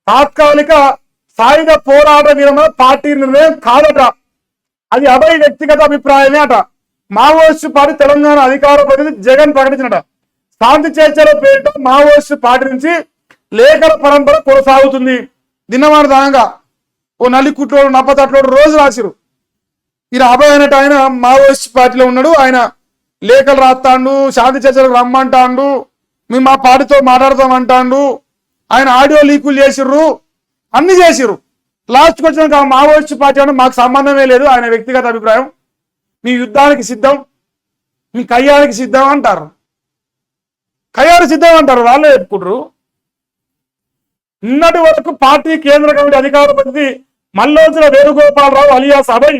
తాత్కాలిక సాయుధ పోరాట విరమణ పార్టీ నిర్ణయం కాదట. అది అభయ్ వ్యక్తిగత అభిప్రాయమే అట. మావోయిస్టు పార్టీ తెలంగాణ అధికార ప్రతినిధి జగన్ ప్రకటించినట. శాంతి చర్చల పేరిట మావోయిస్టు పార్టీ నుంచి లేఖల పరంపర కొనసాగుతుంది. దినమానదానంగా ఓ నల్లికుట్లోడు నప్పతట్లోడు రోజు రాసిరు. ఈయన అభయ్ అనేట ఆయన మావోయిస్ట్ పార్టీలో ఉన్నాడు. ఆయన లేఖలు రాస్తాడు, శాంతి చర్చలకు రమ్మంటాడు, మేము మా పార్టీతో మాట్లాడతామంటాడు. ఆయన ఆడియో లీకులు చేసిర్రు, అన్ని చేసిర్రు. లాస్ట్కి వచ్చినాక మావోయిస్ట్ పార్టీ అంటే మాకు సంబంధమే లేదు, ఆయన వ్యక్తిగత అభిప్రాయం, మీ యుద్ధానికి సిద్ధం, మీ కయ్యానికి సిద్ధం అంటారు. కయ్యానికి సిద్ధం అంటారు, వాళ్ళే చెప్పుకుంటారు. నిన్నటి వరకు పార్టీ కేంద్ర కమిటీ అధికార ప్రతినిధి మల్లోజుల వేణుగోపాలరావు అలియాస్ అభయ్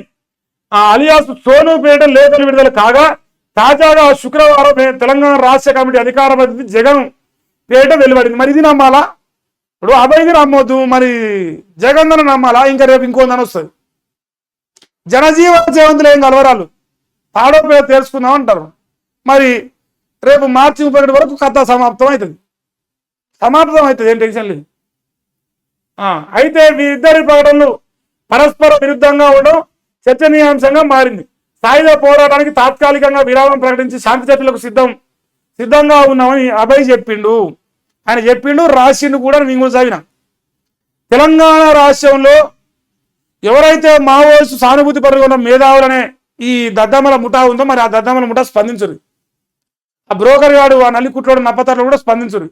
అలియాస్ సోనుపేట లేఖలు విడుదల కాగా, తాజాగా శుక్రవారం తెలంగాణ రాష్ట్ర కమిటీ అధికార ప్రతినిధి జగన్ పేట వెలువడింది. మరి ఇది నమ్మాలా? ఇప్పుడు అభయ్ని నమ్మొద్దు, మరి జగన్ నమ్మాలా? ఇంకా రేపు ఇంకోందని వస్తుంది. జనజీవన చేవంతులు ఏం కలవరాలు తాడో పేరు తెలుసుకుందాం అంటారు. మరి రేపు మార్చి 31 వరకు కథ సమాప్తం అవుతుంది. ఏం టెన్షన్ లేదు. అయితే వీరిద్దరి ప్రకటనలు పరస్పర విరుద్ధంగా ఉండడం చర్చనీయాంశంగా మారింది. సాయుధ పోరాటానికి తాత్కాలికంగా విరామం ప్రకటించి శాంతి చర్చలకు సిద్ధంగా ఉన్నామని అభయ్ చెప్పిండు. ఆయన చెప్పిండు, రాసిండు కూడా. నేను కూడా చదివిన. తెలంగాణ రాష్ట్రంలో ఎవరైతే మావోయిస్టు సానుభూతి పరుగా ఉన్న మేధావులనే ఈ దద్దమ్మల ముఠా ఉందో, మరి ఆ దద్దమ్మల ముఠా స్పందించరు. ఆ బ్రోకర్ గాడు, ఆ నల్లికుట్లోడు నప్పతట్లు కూడా స్పందించరు.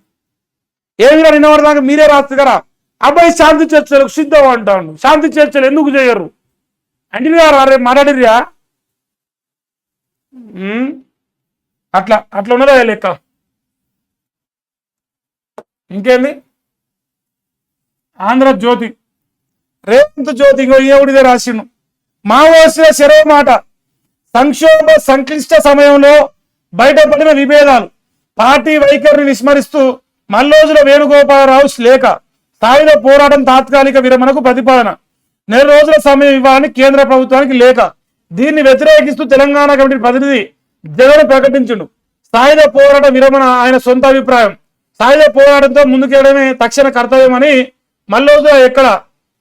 ఏమిరా నిన్నవరదాకా మీరే రాస్తుంది కదా, అబ్బాయి శాంతి చర్చలకు సిద్ధం అంటాడు. శాంతి చర్చలు ఎందుకు చేయరు అంటే రేపు మాట్లాడిర్యా? అట్లా ఉన్నదా లెక్క? ఇంకేంది? ఆంధ్రజ్యోతి రేవంత్ జ్యోతి ఏవుడిదే రాసిండు. మావోయిస్టుల చెరవ మాట, సంక్షోభ సంక్లిష్ట సమయంలో బయటపడిన విభేదాలు, పార్టీ వైఖరిని విస్మరిస్తూ మల్లోజుల వేణుగోపాలరావు లేఖ, సాయుధ పోరాటం తాత్కాలిక విరమణకు ప్రతిపాదన, 4 రోజుల సమయం ఇవ్వాలని కేంద్ర ప్రభుత్వానికి లేఖ. దీన్ని వ్యతిరేకిస్తూ తెలంగాణ కమిటీ ప్రతినిధి జగన్ ప్రకటించిండు. సాయుధ పోరాట విరమణ ఆయన సొంత అభిప్రాయం. సాయుధ పోరాటంతో ముందుకెళ్ళడమే తక్షణ కర్తవ్యమని మల్లోజుల ఎక్కడ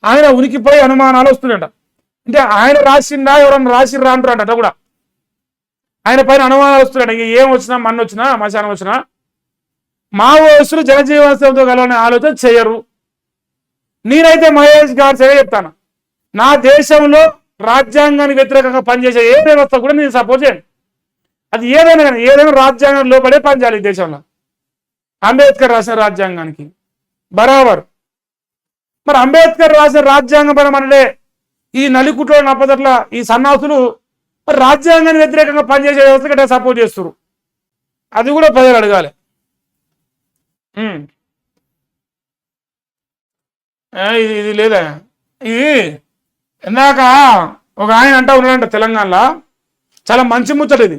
ఆయన ఉనికిపై అనుమానాలు వస్తున్నాయట. అంటే ఆయన రాసిండా, ఎవరన్నా రాసిర్రా అంటారట. అట్లా కూడా ఆయన పైన అనుమానాలు వస్తున్నాయట. ఇక ఏం వచ్చినా, మన్ను వచ్చినా, మశానం వచ్చినా మావోయిస్టులు జనజీవనంతో కలవని ఆలోచన చేయరు. నేనైతే మహేష్ గారు చెప్తాను, నా దేశంలో రాజ్యాంగానికి వ్యతిరేకంగా పనిచేసే ఏ వ్యవస్థ కూడా నేను సపోర్ట్ చేయను. అది ఏదైనా కానీ ఏదైనా రాజ్యాంగం లోపడే పనిచేయాలి. దేశంలో అంబేద్కర్ రాసిన రాజ్యాంగానికి బరాబర్. మరి అంబేద్కర్ రాసిన రాజ్యాంగం పైన మనలే ఈ నలికుట్లో నప్పదట్ల ఈ సన్నాసులు మరి రాజ్యాంగానికి వ్యతిరేకంగా పనిచేసే వ్యవస్థ గట్రా సపోర్ట్ చేస్తారు. అది కూడా ప్రజలు అడగాలి. ఇది లేదా? ఇది ఇందాక ఒక ఆయన అంటా ఉన్నాడంట తెలంగాణలో, చాలా మంచి ముచ్చట ఇది.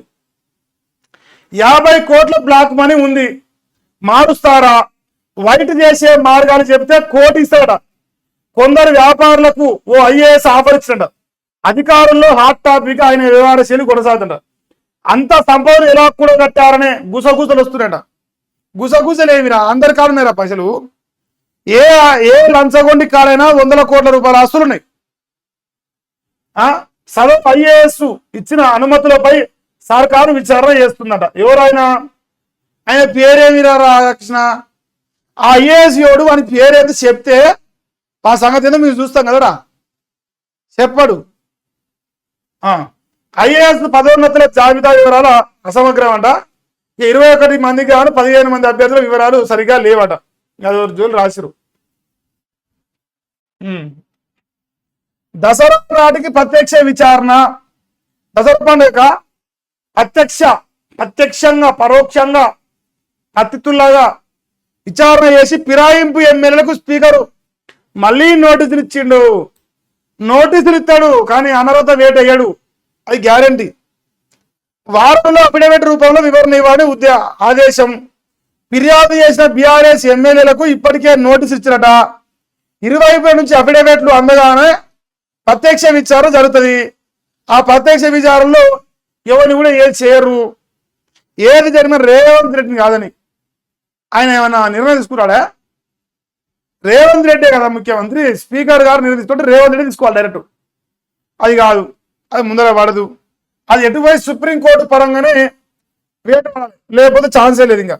50 కోట్ల బ్లాక్ మనీ ఉంది, మారుస్తారా? వైట్ చేసే మార్గాలు చెప్తే కోటి ఇస్తాడ. కొందరు వ్యాపారులకు ఓ IAS ఆఫర్ ఇచ్చిండ. అధికారుల్లో హాట్ టాపిక్ ఆయన వ్యవహార శైలి కొనసాగుతుంట. అంత సంపద ఎలా కూడా కట్టారనే గుసగుసలు వస్తున్నాయట. గుసగుసలేమిరా, అందరి కాడున్నాయిరా పైసలు. ఏ లంచగొండి కాడైనా 100 కోట్ల రూపాయల ఆస్తులు ఉన్నాయి. సదరు IAS ఇచ్చిన అనుమతులపై సర్కారు విచారణ చేస్తుందట. ఎవరైనా ఆయన పేరేమిరా రాకృష్ణ, ఆ IAS యోడు అని పేరేది చెప్తే ఆ సంగతి ఏదో మీరు చూస్తాం కదరా. చెప్పడు. IAS పదోన్నతుల జాబితా వివరాలు అసమగ్రం అంట. 21 మందికి కావాలి, 15 మంది అభ్యర్థుల వివరాలు సరిగా లేవట. అది జోలు రాసిరు. దసరా నాటికి ప్రత్యక్ష విచారణ. దసరా పండుగ ప్రత్యక్షంగా పరోక్షంగా అతిథుల్లాగా విచారణ చేసి ఫిరాయింపు ఎమ్మెల్యేలకు స్పీకరు మళ్ళీ నోటీసులు ఇచ్చిండు. నోటీసులు ఇస్తాడు కానీ అనర్హత వేటు అయ్యాడు, అది గ్యారంటీ. వారంలో అఫిడవిట్ రూపంలో వివరణ ఇవ్వాలని ఆదేశం. ఫిర్యాదు చేసిన BRS ఎమ్మెల్యేలకు ఇప్పటికే నోటీసు ఇచ్చినట. ఇరువైపుల నుంచి అఫిడవిట్లు అందగానే ప్రత్యక్ష విచారణ జరుగుతుంది. ఆ ప్రత్యక్ష విచారణలో ఎవరిని కూడా ఏది చేయరు. ఏది జరిగిన రేవంత్ రెడ్డిని కాదని ఆయన ఏమన్నా నిర్ణయం తీసుకున్నాడా? రేవంత్ రెడ్డే కదా ముఖ్యమంత్రి, స్పీకర్ గారు నిర్ణయించుకుంటే రేవంత్ రెడ్డి తీసుకోవాలి డైరెక్ట్. అది కాదు, అది ముందర పడదు. అది ఎటువైపు సుప్రీంకోర్టు పరంగానే వేట పడాలి, లేకపోతే ఛాన్సే లేదు ఇంకా.